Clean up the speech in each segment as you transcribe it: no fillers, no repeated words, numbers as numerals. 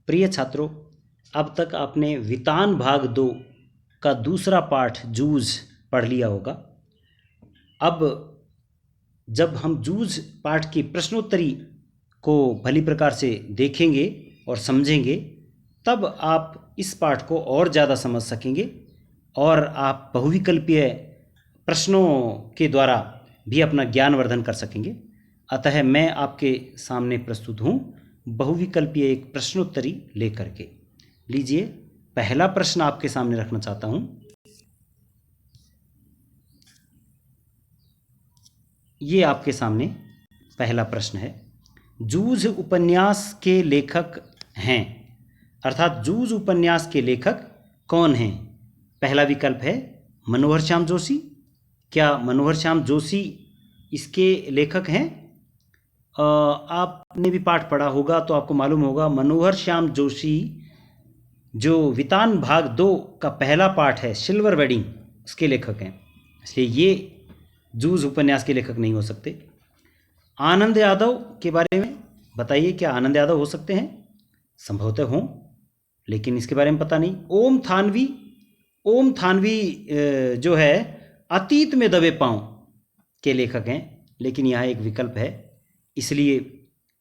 प्रिय छात्रों, अब तक आपने वितान भाग 2 का दूसरा पाठ जूझ पढ़ लिया होगा। अब जब हम जूझ पाठ की प्रश्नोत्तरी को भली प्रकार से देखेंगे और समझेंगे, तब आप इस पाठ को और ज़्यादा समझ सकेंगे और आप बहुविकल्पीय प्रश्नों के द्वारा भी अपना ज्ञानवर्धन कर सकेंगे। अतः मैं आपके सामने प्रस्तुत हूँ बहुविकल्पीय एक प्रश्नोत्तरी लेकर के। लीजिए, पहला प्रश्न आपके सामने रखना चाहता हूँ। ये आपके सामने पहला प्रश्न है। जूझ उपन्यास के लेखक हैं, अर्थात जूझ उपन्यास के लेखक कौन हैं? पहला विकल्प है मनोहर श्याम जोशी। क्या मनोहर श्याम जोशी इसके लेखक हैं? आपने भी पाठ पढ़ा होगा तो आपको मालूम होगा, मनोहर श्याम जोशी जो वितान भाग 2 का पहला पाठ है सिल्वर वेडिंग, उसके लेखक हैं। इसलिए ये जूझ उपन्यास के लेखक नहीं हो सकते। आनंद यादव के बारे में बताइए, क्या आनंद यादव हो सकते हैं? संभवतः हों, लेकिन इसके बारे में पता नहीं। ओम थानवी जो है अतीत में दबे पांव के लेखक हैं, लेकिन यहाँ एक विकल्प है, इसलिए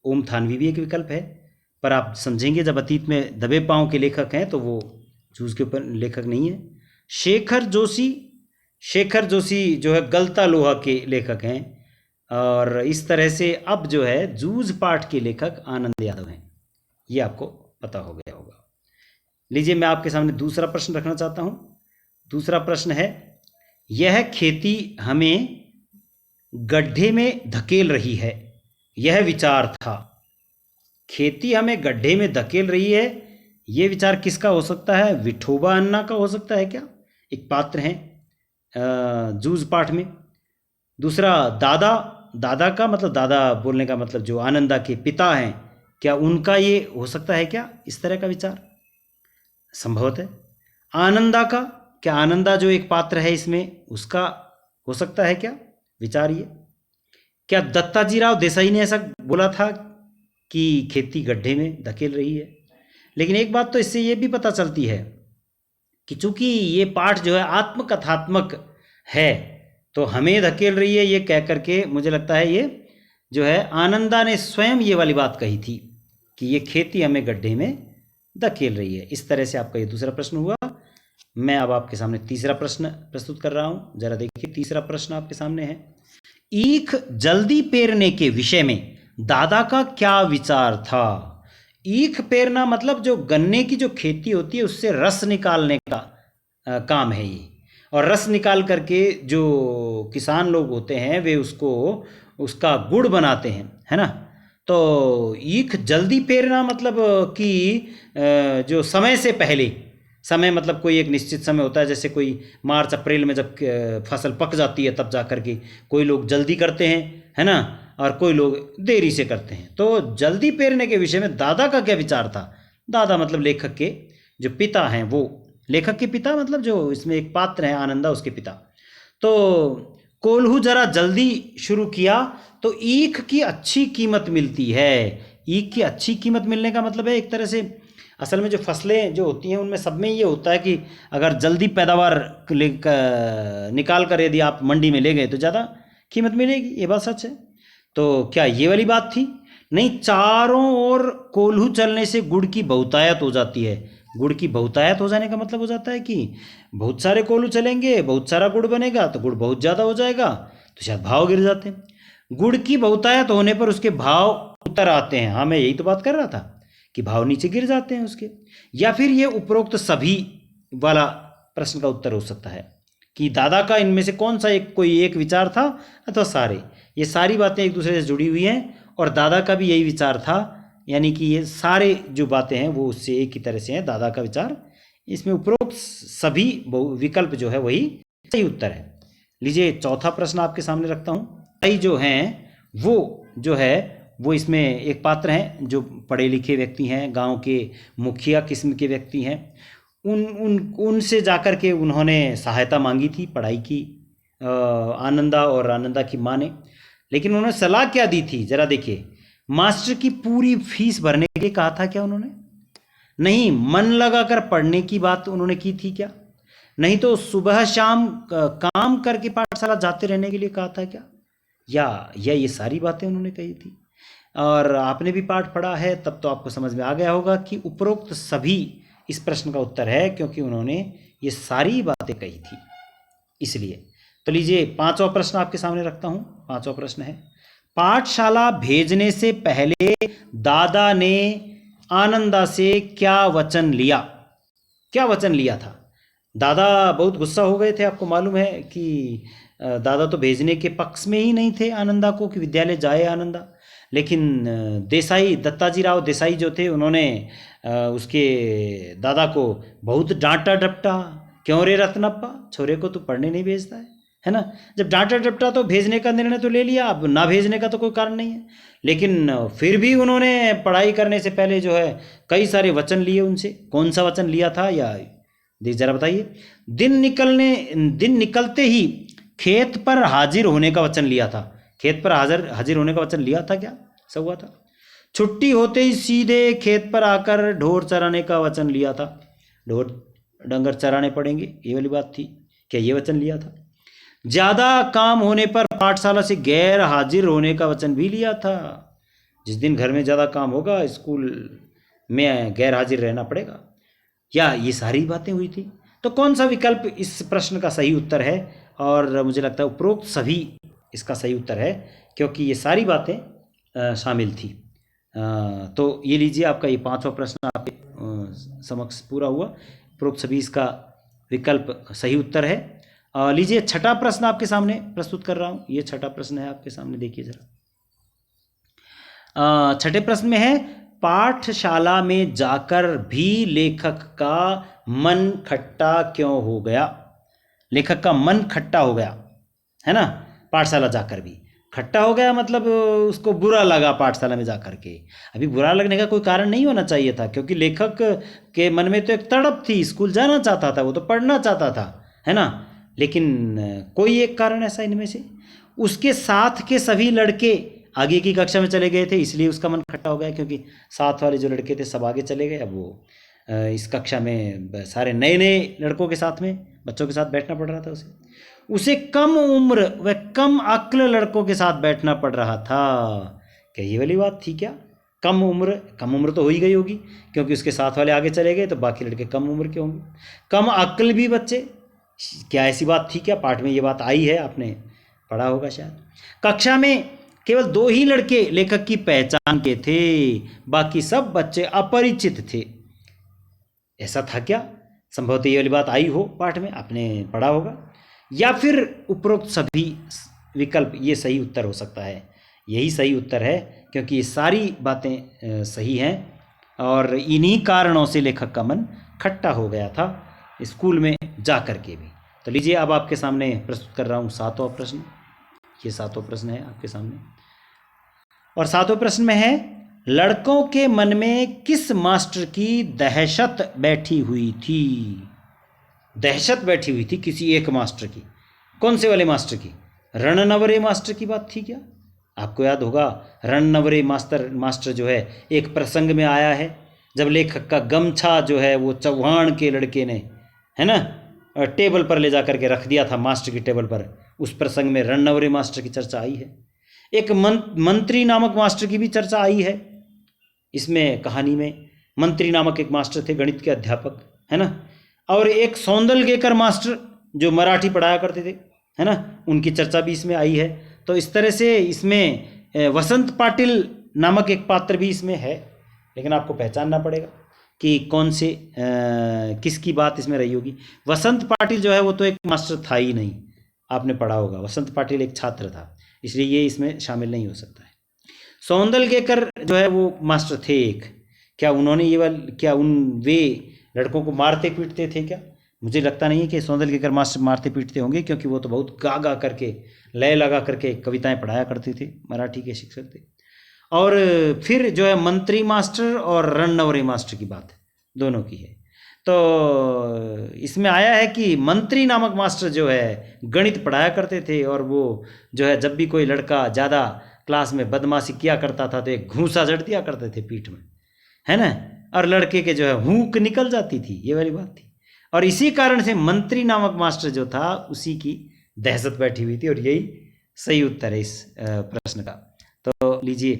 ओम थानवी भी एक विकल्प है। पर आप समझेंगे जब अतीत में दबे पांव के लेखक हैं तो वो जूझ के ऊपर लेखक नहीं है। शेखर जोशी जो है गलता लोहा के लेखक हैं, और इस तरह से अब जो है जूझ पाठ के लेखक आनंद यादव हैं। ये आपको पता हो गया होगा। लीजिए, मैं आपके सामने दूसरा प्रश्न रखना चाहता हूँ। दूसरा प्रश्न है, यह खेती हमें गड्ढे में धकेल रही है, यह विचार था। खेती हमें गड्ढे में धकेल रही है, यह विचार किसका हो सकता है? विठोबा अन्ना का हो सकता है क्या? एक पात्र हैं जूझ पाठ में। दूसरा, दादा का मतलब, दादा बोलने का मतलब जो आनंदा के पिता हैं, क्या उनका ये हो सकता है क्या इस तरह का विचार? संभवतः। आनंदा का, क्या आनंदा जो एक पात्र है इसमें, उसका हो सकता है क्या विचार ये? क्या दत्ताजी राव देसाई ने ऐसा बोला था कि खेती गड्ढे में धकेल रही है? लेकिन एक बात तो इससे ये भी पता चलती है कि चूंकि ये पाठ जो है आत्मकथात्मक है, तो हमें धकेल रही है ये कह करके मुझे लगता है ये जो है आनंदा ने स्वयं ये वाली बात कही थी कि ये खेती हमें गड्ढे में धकेल रही है। इस तरह से आपका ये दूसरा प्रश्न हुआ। मैं अब आपके सामने तीसरा प्रश्न प्रस्तुत कर रहा हूं। जरा देखिए, तीसरा प्रश्न आपके सामने है। ईख जल्दी पेरने के विषय में दादा का क्या विचार था? ईख पेरना मतलब जो गन्ने की जो खेती होती है उससे रस निकालने का काम है ये, और रस निकाल करके जो किसान लोग होते हैं वे उसका गुड़ बनाते हैं, है ना। तो ईख जल्दी पेरना मतलब कि जो समय से पहले, समय मतलब कोई एक निश्चित समय होता है, जैसे कोई मार्च अप्रैल में जब फसल पक जाती है तब जा कर के कोई लोग जल्दी करते हैं, है ना, और कोई लोग देरी से करते हैं। तो जल्दी पेरने के विषय में दादा का क्या विचार था? दादा मतलब लेखक के जो पिता हैं, वो लेखक के पिता मतलब जो इसमें एक पात्र है आनंदा, उसके पिता। तो कोल्हू जरा जल्दी शुरू किया तो ईख की अच्छी कीमत मिलती है। ईख की अच्छी कीमत मिलने का मतलब है एक तरह से, असल में जो फसलें जो होती हैं उनमें सब में ये होता है कि अगर जल्दी पैदावार निकाल कर यदि आप मंडी में ले गए तो ज़्यादा कीमत मिलेगी, ये बात सच है। तो क्या ये वाली बात थी? नहीं, चारों ओर कोल्हू चलने से गुड़ की बहुतायत हो जाती है। गुड़ की बहुतायत हो जाने का मतलब हो जाता है कि बहुत सारे कोल्हू चलेंगे, बहुत सारा गुड़ बनेगा, तो गुड़ बहुत ज़्यादा हो जाएगा, तो शायद भाव गिर जाते हैं। गुड़ की बहुतायत होने पर उसके भाव उतर आते हैं। हाँ, मैं यही तो बात कर रहा था कि भाव नीचे गिर जाते हैं उसके। या फिर ये उपरोक्त सभी वाला प्रश्न का उत्तर हो सकता है कि दादा का इनमें से कौन सा कोई एक विचार था अथवा सारे, ये सारी बातें एक दूसरे से जुड़ी हुई हैं और दादा का भी यही विचार था, यानी कि ये सारे जो बातें हैं वो उससे एक ही तरह से हैं, दादा का विचार। इसमें उपरोक्त सभी विकल्प जो है वही सही उत्तर है। लीजिए, चौथा प्रश्न आपके सामने रखता हूँ। जो हैं वो इसमें एक पात्र हैं जो पढ़े लिखे व्यक्ति हैं, गांव के मुखिया किस्म के व्यक्ति हैं। उनसे जाकर के उन्होंने सहायता मांगी थी पढ़ाई की, आनंदा और आनंदा की माँ ने। लेकिन उन्होंने सलाह क्या दी थी जरा देखिए, मास्टर की पूरी फीस भरने के लिए कहा था क्या उन्होंने? नहीं। मन लगाकर पढ़ने की बात उन्होंने की थी क्या? नहीं तो सुबह शाम काम करके पाठशाला जाते रहने के लिए कहा था क्या? या ये सारी बातें उन्होंने कही थी? और आपने भी पाठ पढ़ा है तब तो आपको समझ में आ गया होगा कि उपरोक्त सभी इस प्रश्न का उत्तर है, क्योंकि उन्होंने ये सारी बातें कही थी इसलिए। तो लीजिए पांचवा प्रश्न आपके सामने रखता हूं। पांचवा प्रश्न है, पाठशाला भेजने से पहले दादा ने आनंदा से क्या वचन लिया? क्या वचन लिया था? दादा बहुत गुस्सा हो गए थे, आपको मालूम है कि दादा तो भेजने के पक्ष में ही नहीं थे आनंदा को कि विद्यालय जाए आनंदा। लेकिन देसाई, दत्ताजी राव देसाई जो थे, उन्होंने उसके दादा को बहुत डांटा डपटा, क्यों रे रत्नप्पा, छोरे को तू पढ़ने नहीं भेजता है ना। जब डांटा डपटा तो भेजने का निर्णय तो ले लिया, अब ना भेजने का तो कोई कारण नहीं है। लेकिन फिर भी उन्होंने पढ़ाई करने से पहले जो है कई सारे वचन लिए उनसे। कौन सा वचन लिया था या जरा बताइए। दिन निकलते ही खेत पर हाजिर होने का वचन लिया था। खेत पर हाजिर होने का वचन लिया था क्या? सब हुआ था। छुट्टी होते ही सीधे खेत पर आकर ढोर चराने का वचन लिया था। ढोर डंगर चराने पड़ेंगे, ये वाली बात थी क्या? ये वचन लिया था। ज्यादा काम होने पर पाठशाला से गैर हाजिर होने का वचन भी लिया था। जिस दिन घर में ज्यादा काम होगा स्कूल में गैर हाजिर रहना पड़ेगा। या ये सारी बातें हुई थी। तो कौन सा विकल्प इस प्रश्न का सही उत्तर है? और मुझे लगता है उपरोक्त सभी इसका सही उत्तर है, क्योंकि ये सारी बातें शामिल थी। तो ये लीजिए, आपका ये पांचवा प्रश्न आपके समक्ष पूरा हुआ। उपरोक्त सभी इसका विकल्प सही उत्तर है। लीजिए छठा प्रश्न आपके सामने प्रस्तुत कर रहा हूँ। ये छठा प्रश्न है आपके सामने, देखिए जरा। छठे प्रश्न में है, पाठशाला में जाकर भी लेखक का मन खट्टा क्यों हो गया? लेखक का मन खट्टा हो गया है ना। पाठशाला जाकर भी खट्टा हो गया, मतलब उसको बुरा लगा पाठशाला में जाकर के। अभी बुरा लगने का कोई कारण नहीं होना चाहिए था, क्योंकि लेखक के मन में तो एक तड़प थी, स्कूल जाना चाहता था, वो तो पढ़ना चाहता था, है ना। लेकिन कोई एक कारण ऐसा इनमें से, उसके साथ के सभी लड़के आगे की कक्षा में चले गए थे, इसलिए उसका मन खट्टा हो गया, क्योंकि साथ वाले जो लड़के थे सब आगे चले गए। अब वो इस कक्षा में सारे नए नए लड़कों के साथ में, बच्चों के साथ बैठना पड़ रहा था उसे कम उम्र व कम अक्ल लड़कों के साथ बैठना पड़ रहा था। क्या ये वाली बात थी क्या? कम उम्र तो हो ही गई होगी, क्योंकि उसके साथ वाले आगे चले गए, तो बाकी लड़के कम उम्र के होंगे। कम अक्ल भी बच्चे, क्या ऐसी बात थी क्या? पाठ में ये बात आई है, आपने पढ़ा होगा शायद। कक्षा में केवल 2 ही लड़के लेखक की पहचान के थे, बाकी सब बच्चे अपरिचित थे। ऐसा था क्या? संभवतः ये वाली बात आई हो पाठ में, आपने पढ़ा होगा। या फिर उपरोक्त सभी विकल्प ये सही उत्तर हो सकता है। यही सही उत्तर है, क्योंकि ये सारी बातें सही हैं, और इन्हीं कारणों से लेखक का मन खट्टा हो गया था स्कूल में जा कर के भी। तो लीजिए, अब आपके सामने प्रस्तुत कर रहा हूँ 7वां प्रश्न। ये 7वां प्रश्न है आपके सामने, और 7वें प्रश्न में है, लड़कों के मन में किस मास्टर की दहशत बैठी हुई थी? दहशत बैठी हुई थी किसी एक मास्टर की। कौन से वाले मास्टर की? रणनवरे मास्टर की बात थी क्या? आपको याद होगा, रणनवरे मास्टर जो है एक प्रसंग में आया है, जब लेखक का गमछा जो है वो चौहान के लड़के ने, है ना, टेबल पर ले जा करके रख दिया था, मास्टर की टेबल पर। उस प्रसंग में रणनवरे मास्टर की चर्चा आई है। एक मंत्री नामक मास्टर की भी चर्चा आई है इसमें कहानी में। मंत्री नामक एक मास्टर थे, गणित के अध्यापक, है ना। और एक सौंदलगेकर मास्टर जो मराठी पढ़ाया करते थे, है ना, उनकी चर्चा भी इसमें आई है। तो इस तरह से इसमें वसंत पाटिल नामक एक पात्र भी इसमें है, लेकिन आपको पहचानना पड़ेगा कि कौन से किसकी बात इसमें रही होगी। वसंत पाटिल जो है वो तो एक मास्टर था ही नहीं, आपने पढ़ा होगा। वसंत पाटिल एक छात्र था, इसलिए ये इसमें शामिल नहीं हो सकता है। सौंदलगेकर जो है वो मास्टर थे एक। क्या उन्होंने वे लड़कों को मारते पीटते थे क्या? मुझे लगता नहीं है कि सौंदलगेकर मास्टर मारते पीटते होंगे, क्योंकि वो तो बहुत गा करके, लय लगा करके कविताएं पढ़ाया करते थे, मराठी के शिक्षक थे। और फिर जो है मंत्री मास्टर और रणनवरे मास्टर की बात दोनों की है। तो इसमें आया है कि मंत्री नामक मास्टर जो है गणित पढ़ाया करते थे, और वो जो है जब भी कोई लड़का ज़्यादा क्लास में बदमाशी किया करता था तो एक घूंसा जड़ दिया करते थे पीठ में, है ना, और लड़के के जो है हूक निकल जाती थी, ये वाली बात थी। और इसी कारण से मंत्री नामक मास्टर जो था उसी की दहशत बैठी हुई थी, और यही सही उत्तर है इस प्रश्न का। तो लीजिए,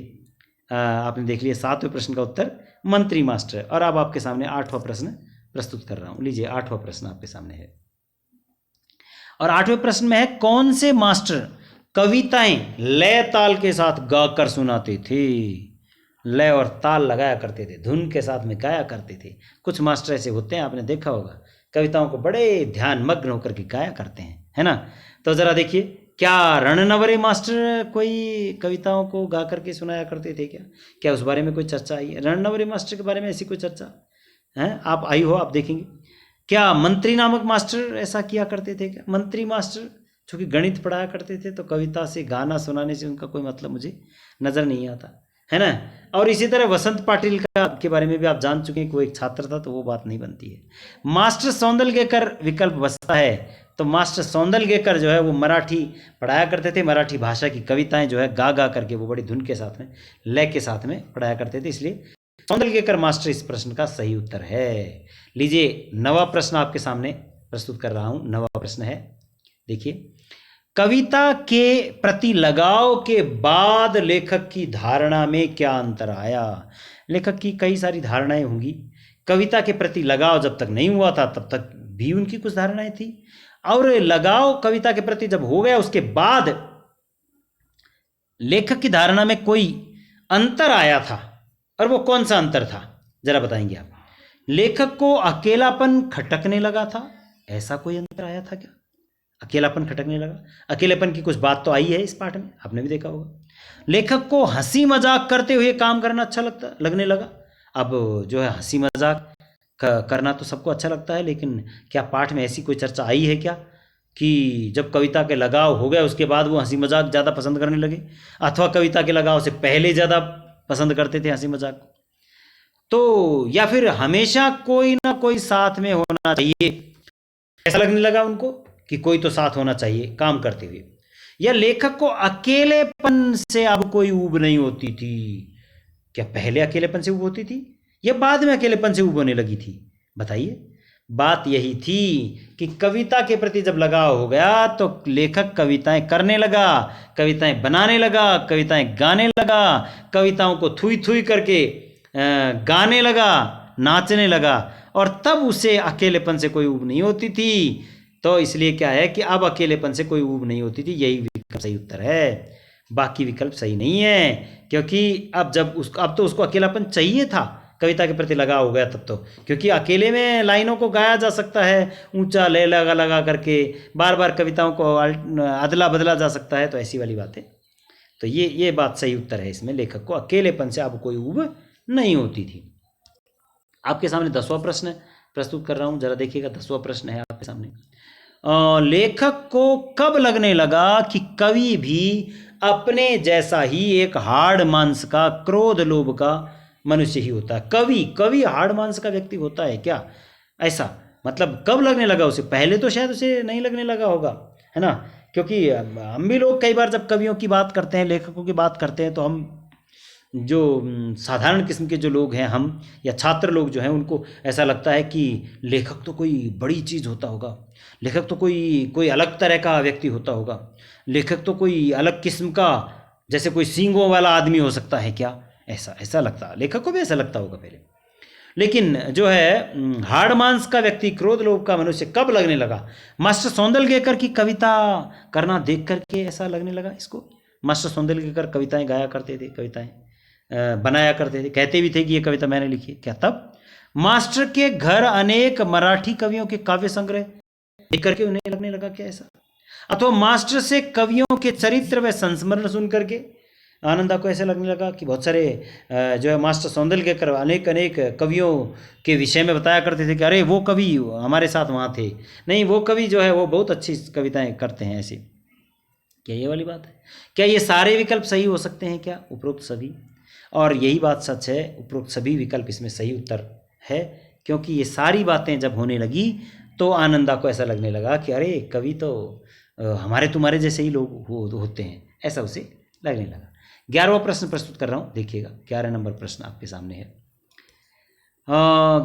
आपने देख लिया 7वें प्रश्न का उत्तर मंत्री मास्टर। और अब आपके सामने 8वां प्रश्न प्रस्तुत कर रहा हूं। लीजिए 8वां प्रश्न आपके सामने है, और 8वें प्रश्न में है, कौन से मास्टर कविताएं लय ताल के साथ गाकर सुनाते थे? लय और ताल लगाया करते थे, धुन के साथ में गाया करते थे। कुछ मास्टर ऐसे होते हैं, आपने देखा होगा, कविताओं को बड़े ध्यान मग्न होकर के गाया करते हैं, है ना। तो जरा देखिए, क्या रणनवरे मास्टर कोई कविताओं को गा करके सुनाया करते थे क्या? क्या उस बारे में कोई चर्चा आई है? रणनवरे मास्टर के बारे में ऐसी कोई चर्चा है आप आई हो, आप देखेंगे। क्या मंत्री नामक मास्टर ऐसा किया करते थे क्या? मंत्री मास्टर चूँकि गणित पढ़ाया करते थे, तो कविता से गाना सुनाने से उनका कोई मतलब मुझे नज़र नहीं आता, है ना। और इसी तरह वसंत पाटिल का के बारे में भी आप जान चुके हैं कि वो एक छात्र था, तो वो बात नहीं बनती है। मास्टर सौंदलगेकर विकल्प बचता है, तो मास्टर सौंदलगेकर जो है वो मराठी पढ़ाया करते थे, मराठी भाषा की कविताएं जो है गा गा करके वो बड़ी धुन के साथ में, लय के साथ में पढ़ाया करते थे, इसलिए सौंदलगेकर मास्टर इस प्रश्न का सही उत्तर है। लीजिए 9वां प्रश्न आपके सामने प्रस्तुत कर रहा हूं। 9वां प्रश्न है, देखिए, कविता के प्रति लगाव के बाद लेखक की धारणा में क्या अंतर आया? लेखक की कई सारी धारणाएं होंगी। कविता के प्रति लगाव जब तक नहीं हुआ था तब तक भी उनकी कुछ धारणाएं थी, और लगाव कविता के प्रति जब हो गया उसके बाद लेखक की धारणा में कोई अंतर आया था, और वो कौन सा अंतर था जरा बताएंगे आप? लेखक को अकेलापन खटकने लगा था, ऐसा कोई अंतर आया था क्या? अकेलापन खटकने लगा, अकेलेपन की कुछ बात तो आई है इस पाठ में, आपने भी देखा होगा। लेखक को हंसी मजाक करते हुए काम करना अच्छा लगने लगा। अब जो है हंसी मजाक करना तो सबको अच्छा लगता है, लेकिन क्या पाठ में ऐसी कोई चर्चा आई है क्या कि जब कविता के लगाव हो गया उसके बाद वो हंसी मजाक ज़्यादा पसंद करने लगे, अथवा कविता के लगाव से पहले ज़्यादा पसंद करते थे हंसी मजाक? तो या फिर हमेशा कोई ना कोई साथ में होना चाहिए, ऐसा लगने लगा उनको कि कोई तो साथ होना चाहिए काम करते हुए? या लेखक को अकेलेपन से अब कोई ऊब नहीं होती थी? क्या पहले अकेलेपन से ऊब होती थी या बाद में अकेलेपन से ऊब होने लगी थी? बताइए। बात यही थी कि कविता के प्रति जब लगाव हो गया तो लेखक कविताएं करने लगा, कविताएं बनाने लगा, कविताएं गाने लगा, कविताओं को थुई थुई करके गाने लगा, नाचने लगा, और तब उसे अकेलेपन से कोई ऊब नहीं होती थी। तो इसलिए क्या है कि अब अकेलेपन से कोई ऊब नहीं होती थी, यही विकल्प सही उत्तर है। बाकी विकल्प सही नहीं है, क्योंकि अब तो उसको अकेलापन चाहिए था, कविता के प्रति लगाव हो गया तब तो, क्योंकि अकेले में लाइनों को गाया जा सकता है, ऊंचा लय लगा लगा करके बार बार कविताओं को अदला बदला जा सकता है, तो ऐसी वाली बातें। तो ये बात सही उत्तर है इसमें, लेखक को अकेलेपन से अब कोई ऊब नहीं होती थी। आपके सामने 10वां प्रश्न प्रस्तुत कर रहा हूँ, जरा देखिएगा। 10वां प्रश्न है आपके सामने, लेखक को कब लगने लगा कि कवि भी अपने जैसा ही एक हाड़ मांस का, क्रोध लोभ का मनुष्य ही होता है? कवि हाड़ मांस का व्यक्ति होता है क्या? ऐसा मतलब कब लगने लगा उसे? पहले तो शायद उसे नहीं लगने लगा होगा, है ना, क्योंकि हम भी लोग कई बार जब कवियों की बात करते हैं, लेखकों की बात करते हैं, तो हम जो साधारण किस्म के जो लोग हैं, हम या छात्र लोग जो हैं, उनको ऐसा लगता है कि लेखक तो कोई बड़ी चीज़ होता होगा, लेखक तो कोई अलग तरह का व्यक्ति होता होगा, लेखक तो कोई अलग किस्म का, जैसे कोई सींगों वाला आदमी हो सकता है क्या? ऐसा लगता, लेखक को भी ऐसा लगता होगा पहले। लेकिन जो है हाड़ मांस का व्यक्ति, क्रोध लोभ का मनुष्य कब लगने लगा? मास्टर सौंदलगेकर की कविता करना देख करके ऐसा लगने लगा इसको। मास्टर सौंदलगेकर कविताएं गाया करते थे, कविताएं बनाया करते थे, कहते भी थे कि ये कविता मैंने लिखी है। क्या तब मास्टर के घर अनेक मराठी कवियों के काव्य संग्रह देख करके उन्हें लगने लगा क्या ऐसा? अथवा मास्टर से कवियों के चरित्र व संस्मरण सुन करके आनंदा को ऐसे लगने लगा कि बहुत सारे जो है मास्टर सौंदलगेकर अनेक कवियों के विषय में बताया करते थे कि अरे वो कवि हमारे साथ वहाँ थे, नहीं वो कवि जो है वो बहुत अच्छी कविताएं करते हैं ऐसे। क्या ये वाली बात है? क्या ये सारे विकल्प सही हो सकते हैं क्या? उपरोक्त सभी। और यही बात सच है, उपरोक्त सभी विकल्प इसमें सही उत्तर है, क्योंकि ये सारी बातें जब होने लगी तो आनंदा को ऐसा लगने लगा कि अरे कवि तो हमारे तुम्हारे जैसे ही लोग होते हैं, ऐसा उसे लगने लगा। 11वां प्रश्न प्रस्तुत कर रहा हूँ, देखिएगा 11 नंबर प्रश्न आपके सामने है।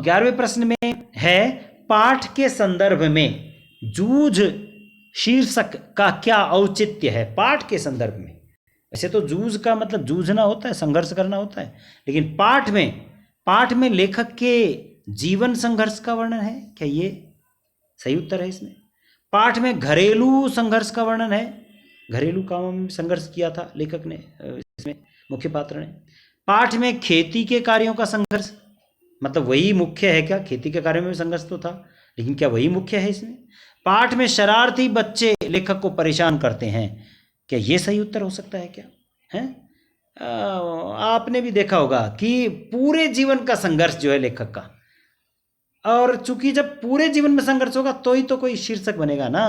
11वें प्रश्न में है, पाठ के संदर्भ में जूझ शीर्षक का क्या औचित्य है? पाठ के संदर्भ में, वैसे तो जूझ का मतलब जूझना होता है, संघर्ष करना होता है, लेकिन पाठ में लेखक के जीवन संघर्ष का वर्णन है क्या? ये सही उत्तर है इसमें। पाठ में घरेलू संघर्ष का वर्णन है, घरेलू कामों में संघर्ष किया था लेखक ने, इसमें मुख्य पात्र ने। पाठ में खेती के कार्यों का संघर्ष, मतलब वही मुख्य है क्या? खेती के कार्यों में भी संघर्ष तो था, लेकिन क्या वही मुख्य है इसमें? पाठ में शरारती बच्चे लेखक को परेशान करते हैं, क्या ये सही उत्तर हो सकता है क्या? है आपने भी देखा होगा कि पूरे जीवन का संघर्ष जो है लेखक का, और चूंकि जब पूरे जीवन में संघर्ष होगा तो ही तो कोई शीर्षक बनेगा ना।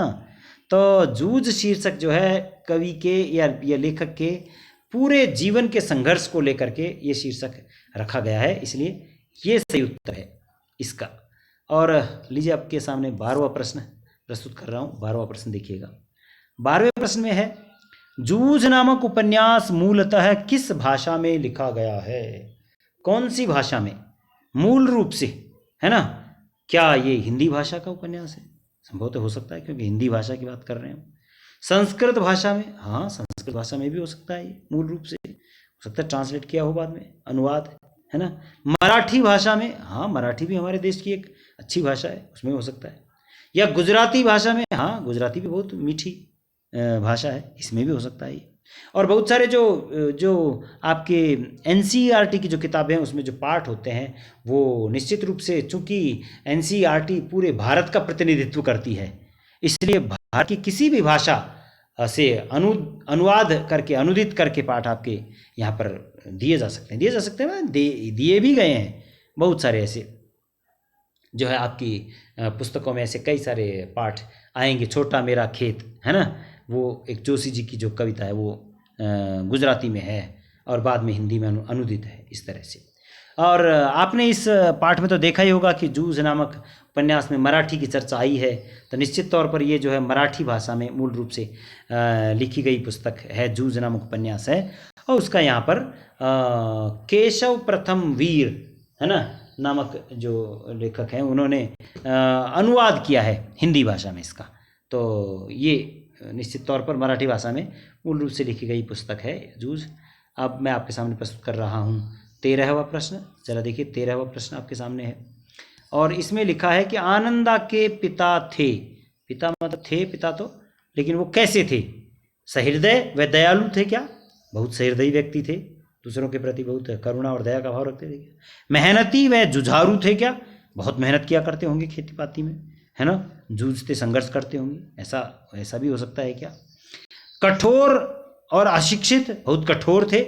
तो जूझ शीर्षक जो है कवि के या लेखक के पूरे जीवन के संघर्ष को लेकर के ये शीर्षक रखा गया है, इसलिए ये सही उत्तर है इसका। और लीजिए आपके सामने 12वां प्रश्न प्रस्तुत कर रहा हूँ। 12वां प्रश्न देखिएगा। 12वें प्रश्न में है, जूझ नामक उपन्यास मूलतः किस भाषा में लिखा गया है? कौन सी भाषा में मूल रूप से, है ना? क्या ये हिंदी भाषा का उपन्यास है? संभवतः हो सकता है, क्योंकि हिंदी भाषा की बात कर रहे हैं। संस्कृत भाषा में, हाँ संस्कृत भाषा में भी हो सकता है, ये मूल रूप से हो सकता है ट्रांसलेट किया हो बाद में, अनुवाद, है ना? मराठी भाषा में, हाँ मराठी भी हमारे देश की एक अच्छी भाषा है, उसमें हो सकता है। या गुजराती भाषा में, हाँ गुजराती भी बहुत मीठी भाषा है, इसमें भी हो सकता है। और बहुत सारे जो आपके एनसीईआरटी की जो किताबें हैं उसमें जो पाठ होते हैं वो निश्चित रूप से, चूंकि एनसीईआरटी पूरे भारत का प्रतिनिधित्व करती है, इसलिए भारत की किसी भी भाषा से अनुवाद करके, अनुदित करके पाठ आपके यहाँ पर दिए जा सकते हैं, दिए भी गए हैं। बहुत सारे ऐसे जो है आपकी पुस्तकों में ऐसे कई सारे पाठ आएंगे। छोटा मेरा खेत, है ना, वो एक जोशी जी की जो कविता है वो गुजराती में है और बाद में हिंदी में अनुदित है, इस तरह से। और आपने इस पाठ में तो देखा ही होगा कि जूझ नामक उपन्यास में मराठी की चर्चा आई है, तो निश्चित तौर पर ये जो है मराठी भाषा में मूल रूप से लिखी गई पुस्तक है, जूझ नामक उपन्यास है। और उसका यहाँ पर केशव प्रथम वीर, है ना, नामक जो लेखक हैं उन्होंने अनुवाद किया है हिंदी भाषा में इसका। तो ये निश्चित तौर पर मराठी भाषा में मूल रूप से लिखी गई पुस्तक है जूझ। अब मैं आपके सामने प्रस्तुत कर रहा हूँ 13वां प्रश्न। जरा देखिए 13वां प्रश्न आपके सामने है और इसमें लिखा है कि आनंदा के पिता थे, पिता मतलब थे पिता तो, लेकिन वो कैसे थे? सहृदय व दयालु थे क्या? बहुत सहृदयी व्यक्ति थे, दूसरों के प्रति बहुत करुणा और दया का भाव रखते थे क्या? मेहनती व जुझारू थे क्या? बहुत मेहनत किया करते होंगे खेती पाती में, है ना, जूझते संघर्ष करते होंगे, ऐसा भी हो सकता है क्या? कठोर और अशिक्षित, बहुत कठोर थे,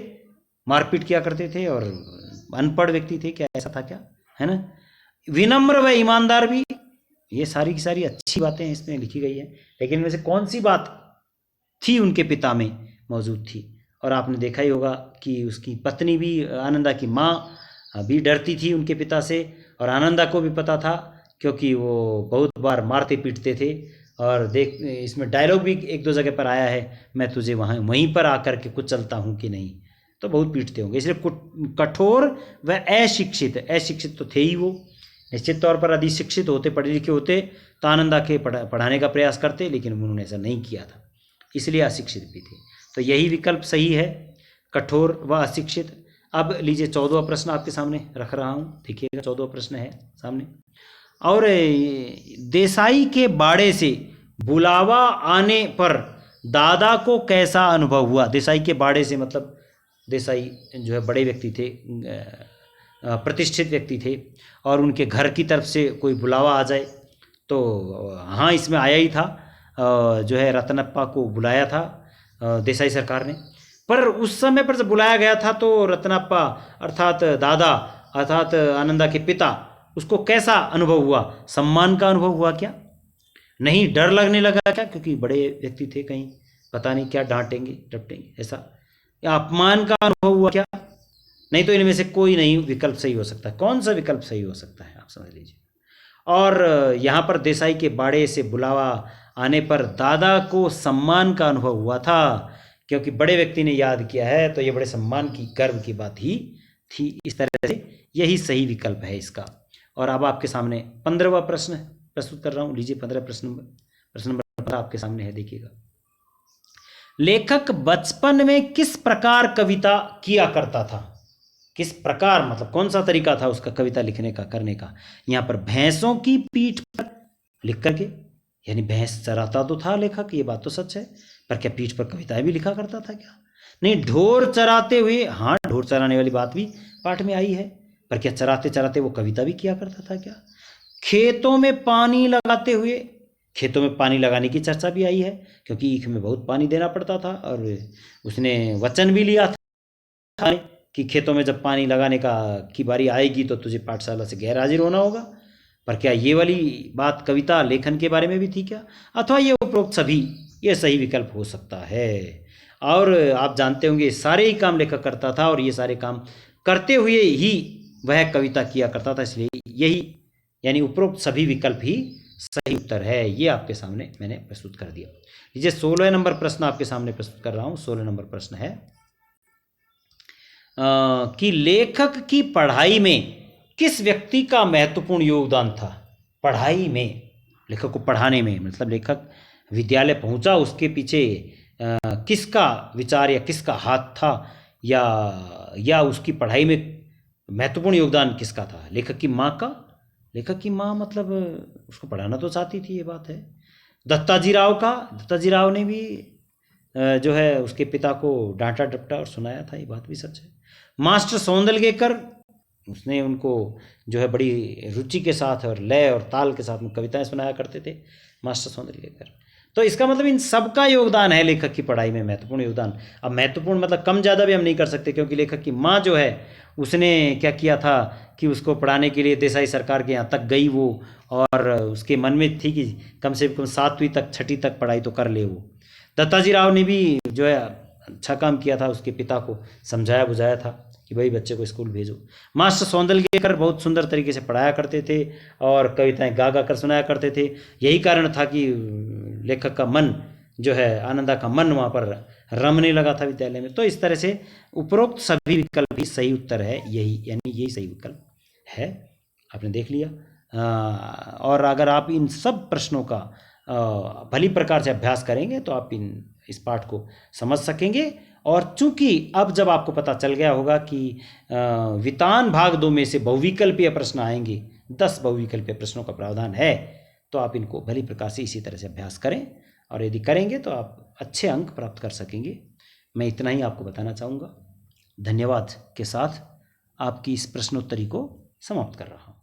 मारपीट किया करते थे और अनपढ़ व्यक्ति थे क्या? ऐसा था क्या? है ना? विनम्र व ईमानदार भी, ये सारी की सारी अच्छी बातें इसमें लिखी गई है, लेकिन इनमें से कौन सी बात थी उनके पिता में मौजूद थी? और आपने देखा ही होगा कि उसकी पत्नी भी, आनंदा की माँ भी डरती थी उनके पिता से, और आनंदा को भी पता था क्योंकि वो बहुत बार मारते पीटते थे। और देख, इसमें डायलॉग भी एक दो जगह पर आया है, मैं तुझे वहीं पर आकर के कुछ चलता हूँ कि नहीं, तो बहुत पीटते होंगे। इसलिए कठोर व अशिक्षित तो थे ही वो, निश्चित तौर पर यदि शिक्षित होते, पढ़े लिखे होते तो आनंदा के पढ़ाने का प्रयास करते, लेकिन उन्होंने ऐसा नहीं किया था, इसलिए अशिक्षित भी थे। तो यही विकल्प सही है, कठोर व अशिक्षित। अब लीजिए 14वां प्रश्न आपके सामने रख रहा हूँ, देखिएगा 14वां प्रश्न है सामने। और देसाई के बाड़े से बुलावा आने पर दादा को कैसा अनुभव हुआ? देसाई के बाड़े से मतलब देसाई जो है बड़े व्यक्ति थे, प्रतिष्ठित व्यक्ति थे, और उनके घर की तरफ से कोई बुलावा आ जाए तो हाँ इसमें आया ही था, जो है रतनप्पा को बुलाया था देसाई सरकार ने। पर उस समय पर जब बुलाया गया था तो रतनप्पा अर्थात दादा अर्थात आनंदा के पिता, उसको कैसा अनुभव हुआ? सम्मान का अनुभव हुआ क्या? नहीं डर लगने लगा क्या? क्योंकि बड़े व्यक्ति थे, कहीं पता नहीं क्या डांटेंगे डपटेंगे ऐसा, या अपमान का अनुभव हुआ क्या? नहीं तो इनमें से कोई नहीं विकल्प सही हो सकता। कौन सा विकल्प सही हो सकता है आप समझ लीजिए। और यहाँ पर देसाई के बाड़े से बुलावा आने पर दादा को सम्मान का अनुभव हुआ था, क्योंकि बड़े व्यक्ति ने याद किया है तो ये बड़े सम्मान की गर्व की बात ही थी। इस तरह से यही सही विकल्प है इसका। और अब आपके सामने 15वां प्रश्न प्रस्तुत कर रहा हूँ। लीजिए 15 प्रश्न नंबर 15 आपके सामने है, देखिएगा। लेखक बचपन में किस प्रकार कविता किया करता था? किस प्रकार मतलब कौन सा तरीका था उसका कविता लिखने का, करने का? यहाँ पर भैंसों की पीठ पर लिख करके, यानी भैंस चराता तो था लेखक, ये बात तो सच है, पर क्या पीठ पर कविताएं भी लिखा करता था क्या? नहीं, ढोर चराते हुए, हाँ ढोर चराने वाली बात भी पाठ में आई है, पर क्या चराते चराते वो कविता भी किया करता था क्या? खेतों में पानी लगाते हुए, खेतों में पानी लगाने की चर्चा भी आई है, क्योंकि ईख में बहुत पानी देना पड़ता था और उसने वचन भी लिया था कि खेतों में जब पानी लगाने की बारी आएगी तो तुझे पाठशाला से गैर हाजिर होना होगा। पर क्या ये वाली बात कविता लेखन के बारे में भी थी क्या? अथवा ये उपरोक्त सभी ये सही विकल्प हो सकता है। और आप जानते होंगे सारे ही काम लेखक करता था और ये सारे काम करते हुए ही वह कविता किया करता था, इसलिए यही यानी उपरोक्त सभी विकल्प ही सही उत्तर है। ये आपके सामने मैंने प्रस्तुत कर दिया। लीजिए 16 नंबर प्रश्न आपके सामने प्रस्तुत कर रहा हूँ। 16 नंबर प्रश्न है कि लेखक की पढ़ाई में किस व्यक्ति का महत्वपूर्ण योगदान था? पढ़ाई में, लेखक को पढ़ाने में, मतलब लेखक विद्यालय पहुंचा उसके पीछे किसका विचार या किसका हाथ था, या उसकी पढ़ाई में महत्वपूर्ण योगदान किसका था? लेखक की माँ का। लेखक की माँ मतलब उसको पढ़ाना तो चाहती थी, ये बात है। दत्ताजी राव का, दत्ताजी राव ने भी जो है उसके पिता को डांटा डपटा और सुनाया था, ये बात भी सच है। मास्टर सौंदलगेकर, उसने उनको जो है बड़ी रुचि के साथ और लय और ताल के साथ में कविताएं सुनाया करते थे मास्टर सौंदलगेकर। तो इसका मतलब इन सबका योगदान है लेखक की पढ़ाई में, महत्वपूर्ण योगदान। अब महत्वपूर्ण मतलब कम ज़्यादा भी हम नहीं कर सकते, क्योंकि लेखक की माँ जो है उसने क्या किया था कि उसको पढ़ाने के लिए देसाई सरकार के यहाँ तक गई वो, और उसके मन में थी कि कम से कम 7वीं तक 6ठी तक पढ़ाई तो कर ले वो। दत्ताजी राव ने भी जो है अच्छा काम किया था, उसके पिता को समझाया बुझाया था कि भाई बच्चे को स्कूल भेजो। मास्टर सौंदलगेकर बहुत सुंदर तरीके से पढ़ाया करते थे और कविताएं गा गा कर सुनाया करते थे। यही कारण था कि लेखक का मन जो है, आनंदा का मन वहाँ पर रमने लगा था विद्यालय में। तो इस तरह से उपरोक्त सभी विकल्प ही सही उत्तर है, यही यानी यही सही विकल्प है। आपने देख लिया। और अगर आप इन सब प्रश्नों का भली प्रकार से अभ्यास करेंगे तो आप इस पाठ को समझ सकेंगे। और चूंकि अब जब आपको पता चल गया होगा कि वितान भाग 2 में से बहुविकल्पीय प्रश्न आएंगे, 10 बहुविकल्पीय प्रश्नों का प्रावधान है, तो आप इनको भली प्रकार से इसी तरह से अभ्यास करें, और यदि करेंगे तो आप अच्छे अंक प्राप्त कर सकेंगे। मैं इतना ही आपको बताना चाहूँगा। धन्यवाद के साथ आपकी इस प्रश्नोत्तरी को समाप्त कर रहा हूँ।